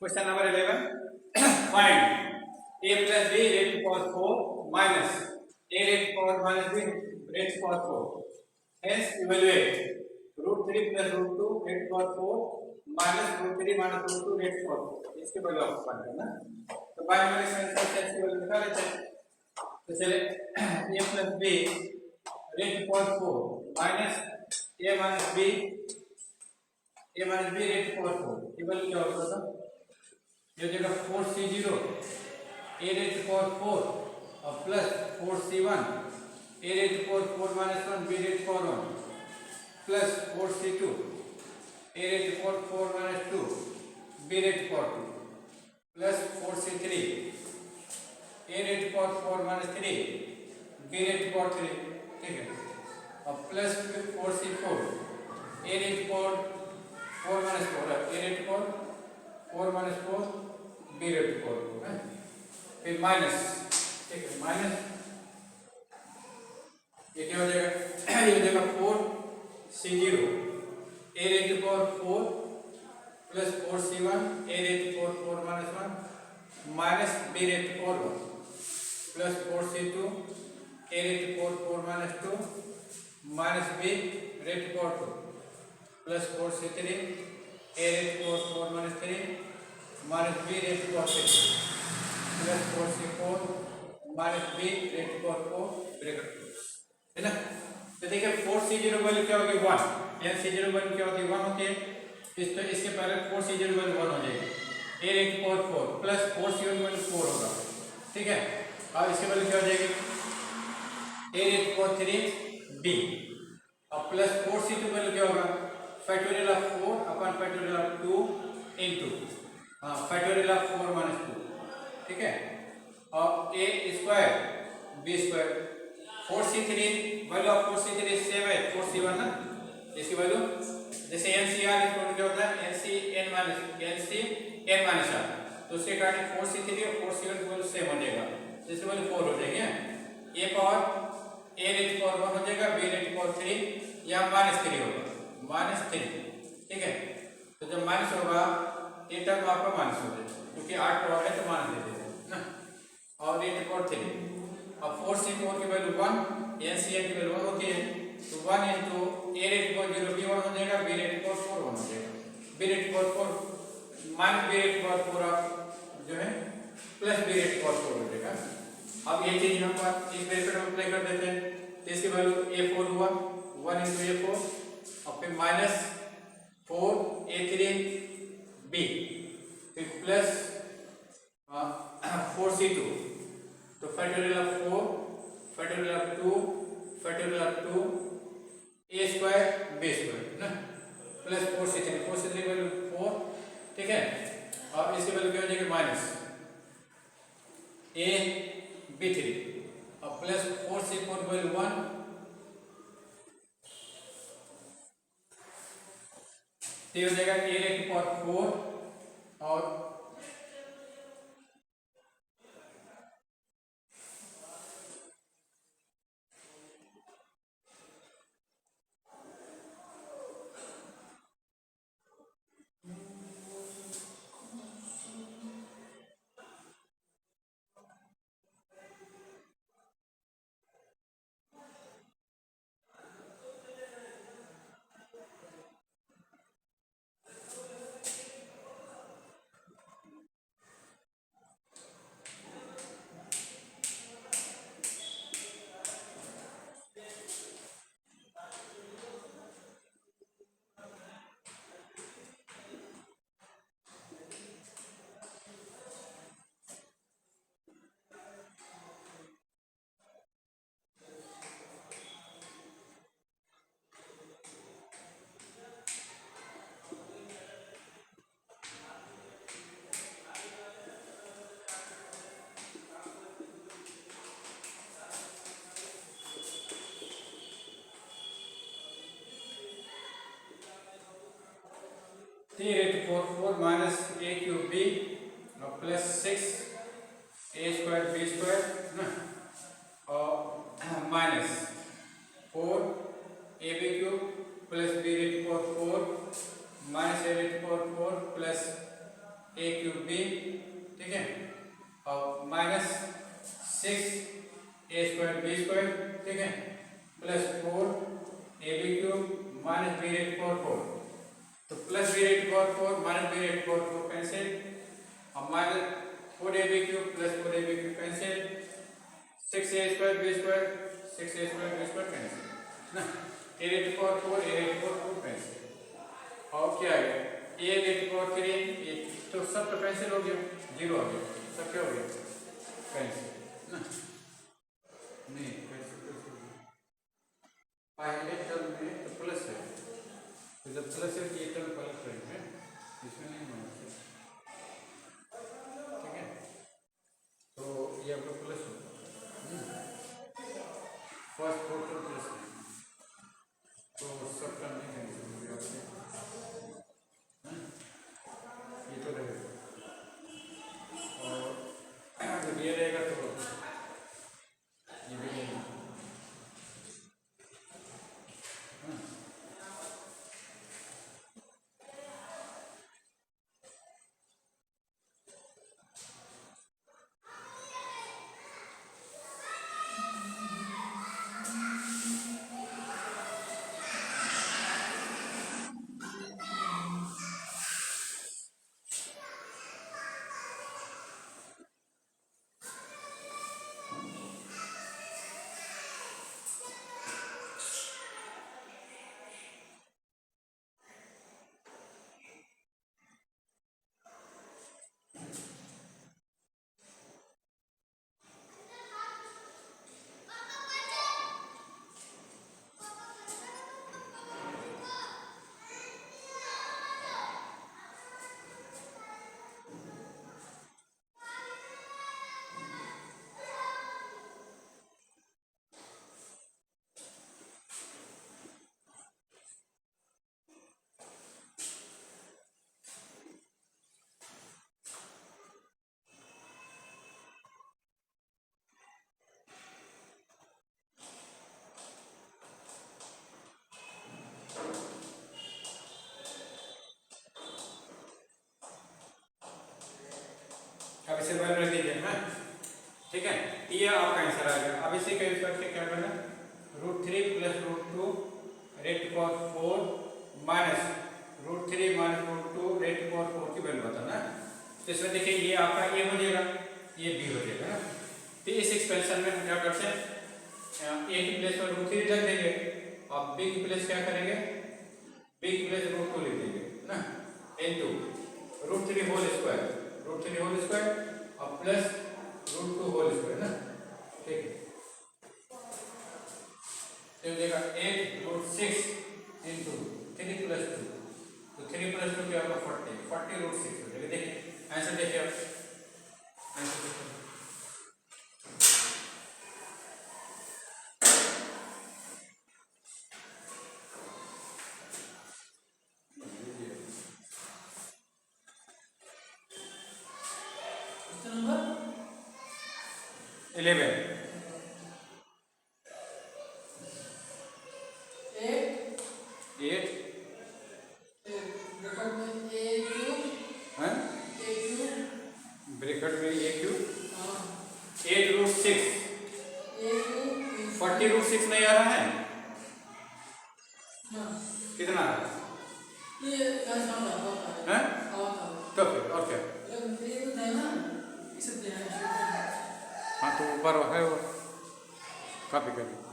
Question number 11. Find a plus b raised to power 4 minus a raised to power minus b raised to power 4. Hence, evaluate root 3 plus root 2 raised to power 4 minus root 3 minus root 2 raised to power 4. इसके value आपको find करना है। तो binary sense से इसकी value निकाल लेते हैं। तो चलिए a plus b raised to power 4 minus a minus b raised to power 4 ये वैल्यू क्या होगा था? ये हो जाएगा 4c0 a raised to power 4 और plus 4c1 a raised to power 4 minus 1 b raised to power 1 plus 4c2 a raised to power 4 minus 2 b raised to power 2 plus 4c3 a raised to power 4 minus 3 b raised to power 3 ठीक है और plus 4c4 a raised to power 4 minus 4 a raised to power 4 minus 4 b raised to power 2 है फिर minus ठीक है minus ये क्या हो जाएगा ये हो जाएगा 4c0 a raised to power 4 plus 4c1 a raised to power 4 minus 1 minus b raised to power 1 plus 4c2 a raised to power 4 minus 2 minus b raised to power 2 plus 4c3 a raised to power 4 minus 3 minus b raised to power 6 plus 4c4 minus b raised to power 4 bracket है ना। तो देखिए 4c0 value क्या होगी 1 यानी c0 value क्या होती है 1 होती है। तो इसके पहले 4c0 वैल्यू 1 हो जाएगी a raised to power 4 plus 4c1 value 4 होगा ठीक है। अब इसकी वैल्यू क्या हो जाएगी a raised to power 3 b और प्लस 4c2 वैल्यू क्या होगा factorial of 4 upon factorial of 2 into factorial of 4 minus 2 ठीक है और a square b square 4c3 value of 4c3 same है 4c1 ना इसकी वैल्यू जैसे NCR इक्वल क्या होता है NCN माइनस r तो उसके कारण 4c3 और 4c1 की वैल्यू सेम हो जाएगा जिसकी वैल्यू 4 हो जाएगी a power a raise to power 1 हो जाएगा b रेज़ टू पावर 3 या -3 होगा -3 ठीक है। तो जब माइनस होगा ये टर्म आपका माइनस हो जाएगा क्योंकि 8 पावर है तो माइनस दे देते हैं ना और रेज़ टू पावर 3 अब 4c4 की वैल्यू 1 NCN की वैल्यू 1 होती है तो 1 into a raise to power 0 b 1 हो जाएगा b रेज़ टू पावर 4 1 हो जाएगा b रेज़ टू पावर 4 माइनस b रेज़ टू पावर 4 आप जो है plus b raise to power 4 हो जाएगा। अब ये चीज हम इस ब्रैकेट में अप्लाई कर देते हैं तो इसकी वैल्यू a4 हुआ 1 into a4 और फिर माइनस 4a3b फिर प्लस 4c2 तो factorial of 4 factorial of 2 factorial of 2 a square b square ना प्लस 4c3 वैल्यू 4 ठीक है। और इसकी वैल्यू क्या हो जाएगी माइनस a b3 और प्लस 4c4 वैल्यू 1 तो हो जाएगा a रेज़ टू पावर 4 और a raised to power 4 minus a cube b और plus 6 a square b square ना और minus 4 ab cube plus b raise to power 4 minus a raise to power 4 plus a cube b, ठीक है, और minus 6 a square b square, ठीक है, plus 4 a b cube minus b rate power 4। तो plus b rate power 4 minus b rate power 4 कैंसिल, और minus 4 a b cube plus 4 a b cube cancel, 6 a square b square 6 a square b square cancel ना, a rate power 4 a rate power 4 कैंसिल, और क्या आ गया ए rate power 3, तो सब तो कैंसिल हो गया, जीरो आ गया, सब क्या हो गया कैंसिल ना, नहीं कैंसिल पहले टर्म में तो प्लस है, तो जब प्लस है ये टर्म पलट रही है, इसमें नहीं होना चाहिए, ठीक है, तो ये आपका प्लस होगा, फर्स्ट फोर टर्म प्लस है, तो सब टर्म नहीं कैंसिल हो गया आपसे, ये तो रहेगा, और जब ये रहेगा तो ये भी रहेगा, अब इसे बंद रख दीजिए, हाँ ठीक है, ये आपका आंसर आ गया। अब इसे का यूज करके क्या करना, √3 plus √2 rate power 4 minus √3 minus √2 rate power 4 की वैल्यू बताना। तो इसमें देखिए ये आपका ए हो जाएगा, ये बी हो जाएगा ना। तो इस एक्सपेंशन में हम क्या करते हैं, ए की प्लेस पर √3 रख देंगे और बी की प्लेस क्या करेंगे, बी की प्लेस √2 लिख देंगे ना, into √3 whole square, √3 whole square और प्लस √2 होल स्क्वायर ना, ठीक है। तो ये देगा 8√6 इनटू 3 प्लस 2, तो 3 प्लस 2 क्या होगा 40 √6 हो जाएगा। देखिए आंसर देखिए आप, आंसर देखिए 11 ब्रैकेट में ए क्यूब 8√6 40√6 नहीं आ रहा है, कितना आ रहा है, तो फिर और क्या, हाँ तो ऊपर है वो कॉपी करिए।